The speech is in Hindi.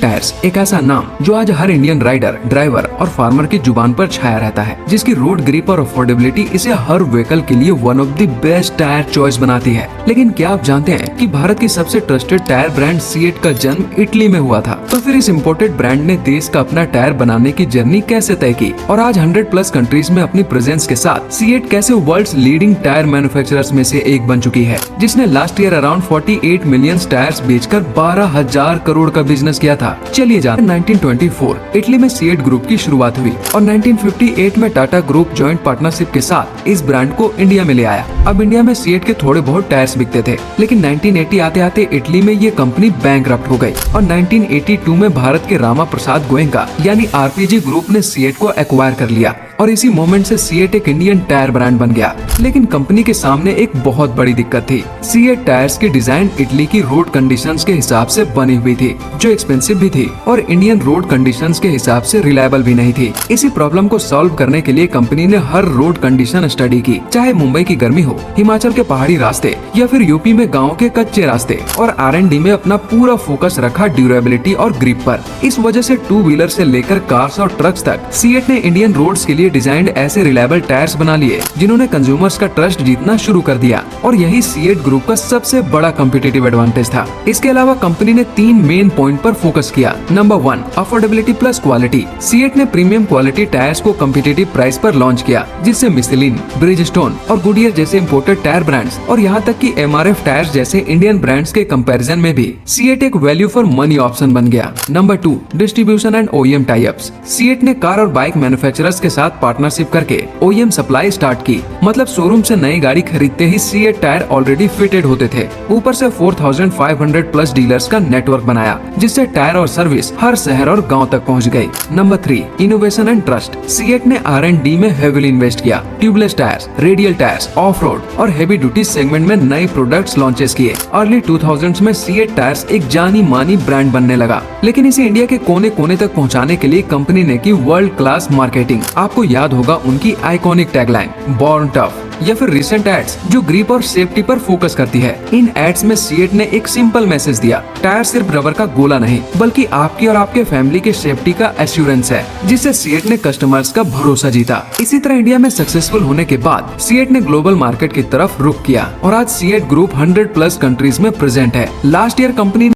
टायर्स एक ऐसा नाम जो आज हर इंडियन राइडर, ड्राइवर और फार्मर की जुबान पर छाया रहता है, जिसकी रोड ग्रिप और अफोर्डेबिलिटी इसे हर व्हीकल के लिए one of the best tyre choice बनाती है। लेकिन क्या आप जानते हैं कि भारत की सबसे ट्रस्टेड टायर ब्रांड सीएट का जन्म इटली में हुआ था? तो फिर इस इम्पोर्टेड ब्रांड ने देश का अपना टायर बनाने की जर्नी कैसे तय की और आज 100+ कंट्रीज में अपनी प्रेजेंस के साथ सीएट कैसे वर्ल्ड्स लीडिंग टायर मैन्युफैक्चरर्स में से एक बन चुकी है, जिसने last year around 48 million tyres बेचकर 12,000 करोड़ का बिजनेस किया था। चलिए जानते हैं। 1924 इटली में सीएट ग्रुप की शुरुआत हुई और 1958 में टाटा ग्रुप जॉइंट पार्टनरशिप के साथ इस ब्रांड को इंडिया में ले आया। अब इंडिया में सीएट के थोड़े बहुत टायर्स बिकते थे, लेकिन 1980 आते आते इटली में ये कंपनी बैंकरप्ट हो गई और 1982 में भारत के रामा प्रसाद गोयनका यानी आरपीजी ग्रुप ने सीएट को एक्वायर कर लिया और इसी मोमेंट से सीएट एक इंडियन टायर ब्रांड बन गया। लेकिन कंपनी के सामने एक बहुत बड़ी दिक्कत थी। सीएट टायर्स की डिजाइन इटली की रोड कंडीशंस के हिसाब से बनी हुई थी, जो एक्सपेंसिव भी थी और इंडियन रोड कंडीशंस के हिसाब से रिलायबल भी नहीं थी। इसी प्रॉब्लम को सॉल्व करने के लिए कंपनी ने हर रोड कंडीशन स्टडी की, चाहे मुंबई की गर्मी हो, हिमाचल के पहाड़ी रास्ते या फिर यूपी में गाँव के कच्चे रास्ते, और R&D में अपना पूरा फोकस रखा ड्यूरेबिलिटी और ग्रिप पर। इस वजह से 2 व्हीलर से लेकर कार्स और ट्रक्स तक सीएट ने इंडियन रोड्स के लिए डिजाइंड ऐसे रिलायबल टायर्स बना लिए जिन्होंने कंज्यूमर्स का ट्रस्ट जीतना शुरू कर दिया, और यही सीएट ग्रुप का सबसे बड़ा कॉम्पिटिटिव एडवांटेज था। इसके अलावा कंपनी ने 3 मेन पॉइंट पर फोकस किया। Number 1, affordability plus quality. CEAT ने प्रीमियम क्वालिटी टायर्स को कॉम्पिटिटिव प्राइस पर लॉन्च किया, जिससे मिशेलिन, ब्रिजस्टोन और गुडियर जैसे इम्पोर्टेड टायर ब्रांड्स और यहाँ तक कि MRF टायर्स जैसे इंडियन ब्रांड्स के कंपैरिजन में भी सीएट एक वैल्यू फॉर मनी ऑप्शन बन गया। Number 2, distribution and OEM tie ups. CEAT ने कार और बाइक मैन्युफैक्चरर्स के साथ पार्टनरशिप करके OEM सप्लाई स्टार्ट की, मतलब शोरूम से नई गाड़ी खरीदते ही सीएट टायर ऑलरेडी फिटेड होते थे। ऊपर से 4,500+ डीलर्स का नेटवर्क बनाया, जिससे टायर और सर्विस हर शहर और गांव तक पहुंच गई। Number 3, innovation and trust. CEAT ने R&D में हेवीली इन्वेस्ट किया। Tubeless tyres, radial tyres, of road और हेवी ड्यूटी सेगमेंट में नए प्रोडक्ट्स लॉन्चेस किए। अर्ली 2000s में सीएट टायर्स एक जानी मानी ब्रांड बनने लगा, लेकिन इसे इंडिया के कोने कोने तक पहुंचाने के लिए कंपनी ने की वर्ल्ड क्लास मार्केटिंग। आपको याद होगा उनकी आइकॉनिक टैगलाइन बॉर्न टफ या फिर रिसेंट एड्स जो ग्रिप और सेफ्टी पर फोकस करती है। इन एड्स में सीएट ने एक सिंपल मैसेज दिया, टायर सिर्फ रबर का गोला नहीं बल्कि आपकी और आपके फैमिली के सेफ्टी का एश्योरेंस है, जिससे सीएट ने कस्टमर्स का भरोसा जीता। इसी तरह इंडिया में सक्सेसफुल होने के बाद सीएट ने ग्लोबल मार्केट की तरफ रुख किया और आज सीएट ग्रुप 100+ कंट्रीज में प्रेजेंट है। Last year company